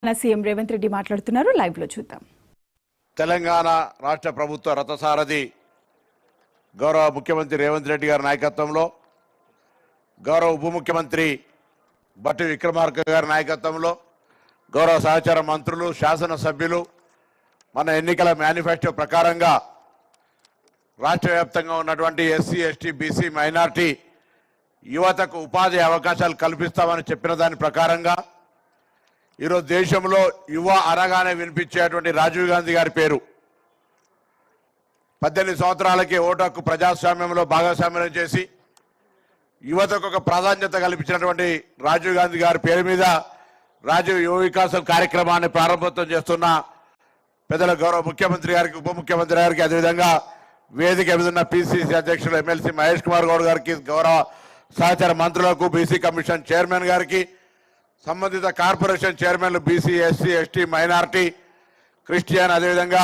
CM Revanth Reddy మాట్లాడుతున్నారు. Live లో చూద్దాం. తెలంగాణ రాష్ట్ర ప్రభుత్వ రథసారథి గౌరవ ముఖ్యమంత్రి రేవంత్ రెడ్డి గారి నాయకత్వంలో, గౌరవ ఉప ముఖ్యమంత్రి బట్టి విక్రమార్క గారి నాయకత్వంలో, గౌరవ సహచార మంత్రులు, శాసనసభ్యులు మన ఎన్నికల మేనిఫెస్టో ప్రకారంగా రాష్ట్ర వ్యాప్తంగా ఉన్నటువంటి ఎస్సీ, ఎస్టీ, బీసీ, మైనార్టీ యువతకు ఉపాధి అవకాశాలు కల్పిస్తామని చెప్పిన దాని ప్రకారంగా ఈరోజు దేశంలో యువ అనగానే వినిపించేటువంటి రాజీవ్ గాంధీ గారి పేరు 18 సంవత్సరాలకే ఓటు హక్కు ప్రజాస్వామ్యంలో భాగస్వామ్యం చేసి యువతకు ఒక ప్రాధాన్యత కల్పించినటువంటి రాజీవ్ గాంధీ గారి పేరు మీద రాజీవ్ యువ వికాసం కార్యక్రమాన్ని ప్రారంభోత్సవం చేస్తున్న పెద్దల గౌరవ ముఖ్యమంత్రి గారికి, ఉప ముఖ్యమంత్రి గారికి, అదేవిధంగా వేదిక మీద ఉన్న పిసిసి అధ్యక్షులు ఎమ్మెల్సీ మహేష్ కుమార్ గౌడ్ గారికి, గౌరవ సహచార మంత్రులకు, బీసీ కమిషన్ చైర్మన్ గారికి, సంబంధిత కార్పొరేషన్ చైర్మన్లు BC, SC, ST, minority, Christian, అదేవిధంగా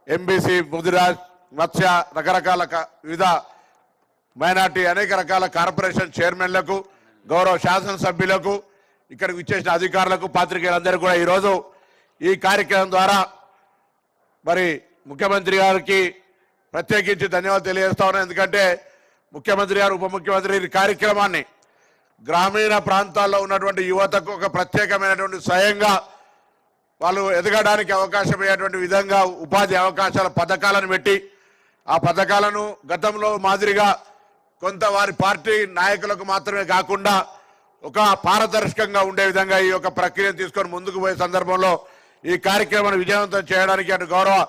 ఎంబీసీ, ముదిరాజ్, మత్స్య, రకరకాల వివిధ మైనార్టీ అనేక రకాల కార్పొరేషన్ చైర్మన్లకు, గౌరవ శాసనసభ్యులకు, ఇక్కడికి విచ్చేసిన అధికారులకు, పాత్రికేయులందరూ కూడా ఈరోజు ఈ కార్యక్రమం ద్వారా మరి ముఖ్యమంత్రి గారికి ప్రత్యేకించి ధన్యవాదాలు తెలియజేస్తా ఉన్నాను. ఎందుకంటే ముఖ్యమంత్రి గారు, ఉప ముఖ్యమంత్రి ఈ కార్యక్రమాన్ని గ్రామీణ ప్రాంతాల్లో ఉన్నటువంటి యువతకు ఒక ప్రత్యేకమైనటువంటి స్వయంగా వాళ్ళు ఎదగడానికి అవకాశం అయ్యేటువంటి విధంగా ఉపాధి అవకాశాల పథకాలను పెట్టి ఆ పథకాలను గతంలో మాదిరిగా కొంత వారి పార్టీ నాయకులకు మాత్రమే కాకుండా ఒక పారదర్శకంగా ఉండే విధంగా ఈ యొక్క ప్రక్రియను తీసుకొని ముందుకు పోయే సందర్భంలో ఈ కార్యక్రమాన్ని విజయవంతం చేయడానికి అటు గౌరవ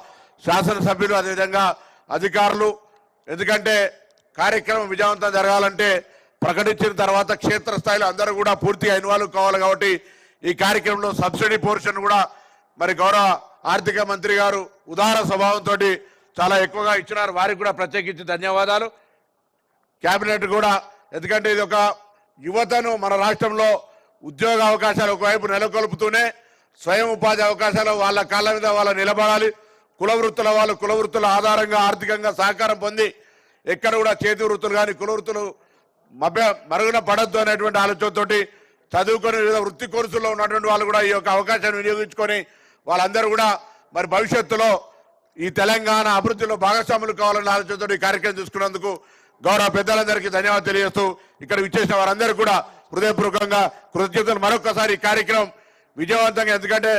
శాసనసభ్యులు, అదేవిధంగా అధికారులు, ఎందుకంటే కార్యక్రమం విజయవంతం జరగాలంటే ప్రకటించిన తర్వాత క్షేత్రస్థాయిలో అందరూ కూడా పూర్తిగా ఇన్వాల్వ్ కావాలి. కాబట్టి ఈ కార్యక్రమంలో సబ్సిడీ పోర్షన్ కూడా మరి గౌరవ ఆర్థిక మంత్రి గారు ఉదార స్వభావంతో చాలా ఎక్కువగా ఇచ్చినారు. వారికి కూడా ప్రత్యేకించి ధన్యవాదాలు. కేబినెట్ కూడా, ఎందుకంటే ఇది ఒక యువతను మన రాష్ట్రంలో ఉద్యోగ అవకాశాలు ఒకవైపు నెలకొల్పుతూనే స్వయం ఉపాధి అవకాశాలు వాళ్ళ కాళ్ళ మీద వాళ్ళు నిలబడాలి. కుల వృత్తుల ఆధారంగా ఆర్థికంగా సహకారం పొంది ఎక్కడ కూడా చేతి వృత్తులు కానీ కుల వృత్తులు మరుగున పడద్దు అనేటువంటి ఆలోచనతోటి చదువుకొని వివిధ వృత్తి కోర్సుల్లో ఉన్నటువంటి వాళ్ళు కూడా ఈ యొక్క అవకాశాన్ని వినియోగించుకొని వాళ్ళందరూ కూడా మరి భవిష్యత్తులో ఈ తెలంగాణ అభివృద్ధిలో భాగస్వాములు కావాలన్న ఆలోచనతో ఈ కార్యక్రమం తీసుకున్నందుకు గౌరవ పెద్దలందరికీ ధన్యవాదాలు తెలియజేస్తూ ఇక్కడ విచ్చేసిన వారందరూ కూడా హృదయపూర్వకంగా కృతజ్ఞతలు. మరొకసారి ఈ కార్యక్రమం విజయవంతంగా, ఎందుకంటే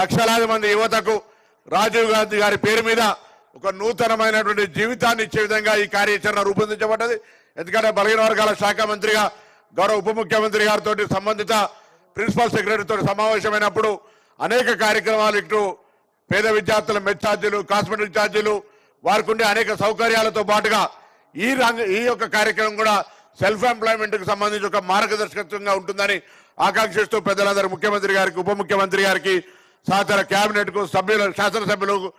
లక్షలాది మంది యువతకు రాజీవ్ గాంధీ గారి పేరు మీద ఒక నూతనమైనటువంటి జీవితాన్ని ఇచ్చే విధంగా ఈ కార్యాచరణ రూపొందించబడ్డది. ఎందుకంటే బలహీన వర్గాల శాఖ మంత్రిగా గౌరవ ఉప ముఖ్యమంత్రి గారితో సంబంధిత ప్రిన్సిపల్ సెక్రటరీతో సమావేశమైనప్పుడు అనేక కార్యక్రమాలు, ఇటు పేద విద్యార్థుల మెడ్ ఛార్జీలు, కాస్మెటిక్ ఛార్జీలు, వారికి ఉండే అనేక సౌకర్యాలతో పాటుగా ఈ యొక్క కార్యక్రమం కూడా సెల్ఫ్ ఎంప్లాయ్మెంట్ కు సంబంధించి ఒక మార్గదర్శకత్వంగా ఉంటుందని ఆకాంక్షిస్తూ పెద్దలందరూ ముఖ్యమంత్రి గారికి, ఉప ముఖ్యమంత్రి గారికి, సహచర కేబినెట్ కు, శాసనసభ్యులకు,